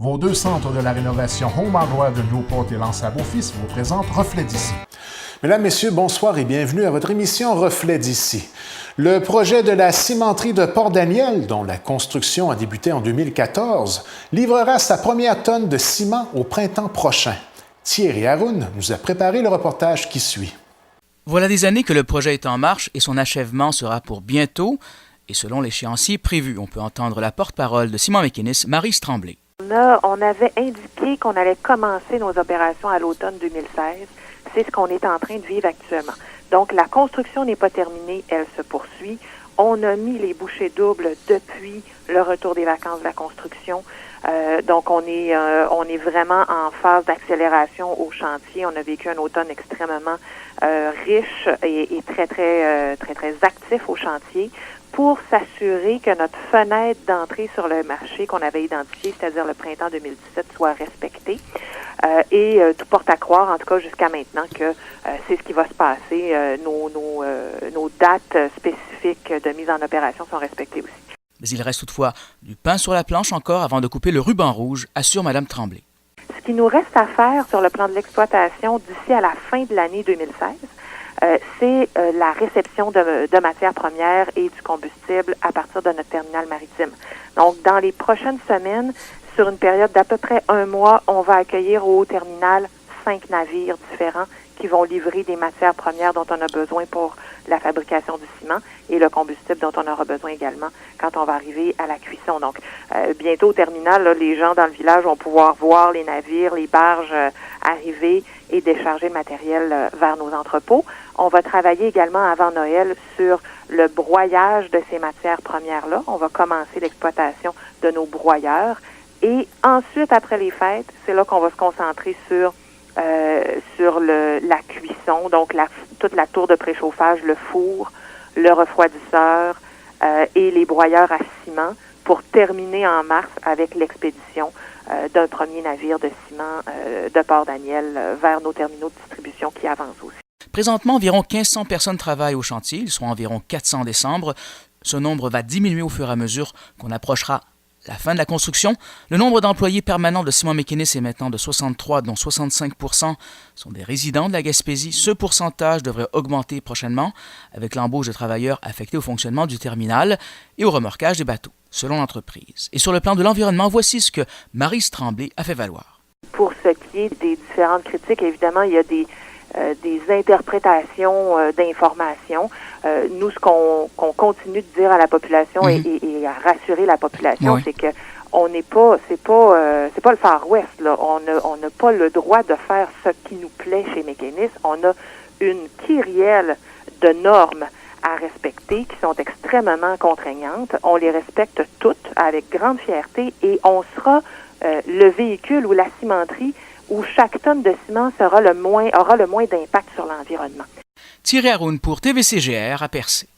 Vos deux centres de la rénovation Home Hardware de Newport et Lance à Beaufils vous présentent Reflet d'ici. Mesdames, Messieurs, bonsoir et bienvenue à votre émission Reflet d'ici. Le projet de la cimenterie de Port-Daniel, dont la construction a débuté en 2014, livrera sa première tonne de ciment au printemps prochain. Thierry Haroun nous a préparé le reportage qui suit. Voilà des années que le projet est en marche et son achèvement sera pour bientôt. Et selon l'échéancier prévu, on peut entendre la porte-parole de Ciment Mécanis, Maryse Tremblay. On avait indiqué qu'on allait commencer nos opérations à l'automne 2016. C'est ce qu'on est en train de vivre actuellement. Donc, la construction n'est pas terminée, elle se poursuit. On a mis les bouchées doubles depuis le retour des vacances de la construction. Donc, on est vraiment en phase d'accélération au chantier. On a vécu un automne extrêmement riche et très actif au chantier, pour s'assurer que notre fenêtre d'entrée sur le marché qu'on avait identifiée, c'est-à-dire le printemps 2017, soit respectée. Tout porte à croire, en tout cas jusqu'à maintenant, que c'est ce qui va se passer. Nos dates spécifiques de mise en opération sont respectées aussi. Mais il reste toutefois du pain sur la planche encore avant de couper le ruban rouge, assure Mme Tremblay. Ce qui nous reste à faire sur le plan de l'exploitation d'ici à la fin de l'année 2016, c'est la réception de matières premières et du combustible à partir de notre terminal maritime. Donc, dans les prochaines semaines, sur une période d'à peu près un mois, on va accueillir au terminal 5 navires différents qui vont livrer des matières premières dont on a besoin pour la fabrication du ciment et le combustible dont on aura besoin également quand on va arriver à la cuisson. Donc, bientôt au terminal, là, les gens dans le village vont pouvoir voir les navires, les barges arriver et décharger le matériel vers nos entrepôts. On va travailler également avant Noël sur le broyage de ces matières premières-là. On va commencer l'exploitation de nos broyeurs. Et ensuite, après les fêtes, c'est là qu'on va se concentrer sur la cuisson, donc toute la tour de préchauffage, le four, le refroidisseur et les broyeurs à ciment pour terminer en mars avec l'expédition d'un premier navire de ciment de Port-Daniel vers nos terminaux de distribution qui avancent aussi. Présentement, environ 1500 personnes travaillent au chantier. Ils seront environ 400 en décembre. Ce nombre va diminuer au fur et à mesure qu'on approchera la fin de la construction. Le nombre d'employés permanents de Ciment Mécanis est maintenant de 63, dont 65% sont des résidents de la Gaspésie. Ce pourcentage devrait augmenter prochainement avec l'embauche de travailleurs affectés au fonctionnement du terminal et au remorquage des bateaux, selon l'entreprise. Et sur le plan de l'environnement, voici ce que Maryse Tremblay a fait valoir. Pour ce qui est des différentes critiques, évidemment, il y a des interprétations d'informations. Nous, ce qu'on continue de dire à la population et à rassurer la population, c'est que on n'est pas, c'est pas le Far West, là. On n'a pas le droit de faire ce qui nous plaît chez Mécanis. On a une kyrielle de normes à respecter qui sont extrêmement contraignantes. On les respecte toutes avec grande fierté et on sera le véhicule ou la cimenterie où chaque tonne de ciment aura le moins d'impact sur l'environnement. Thierry Haroun pour TVCGR à Percé.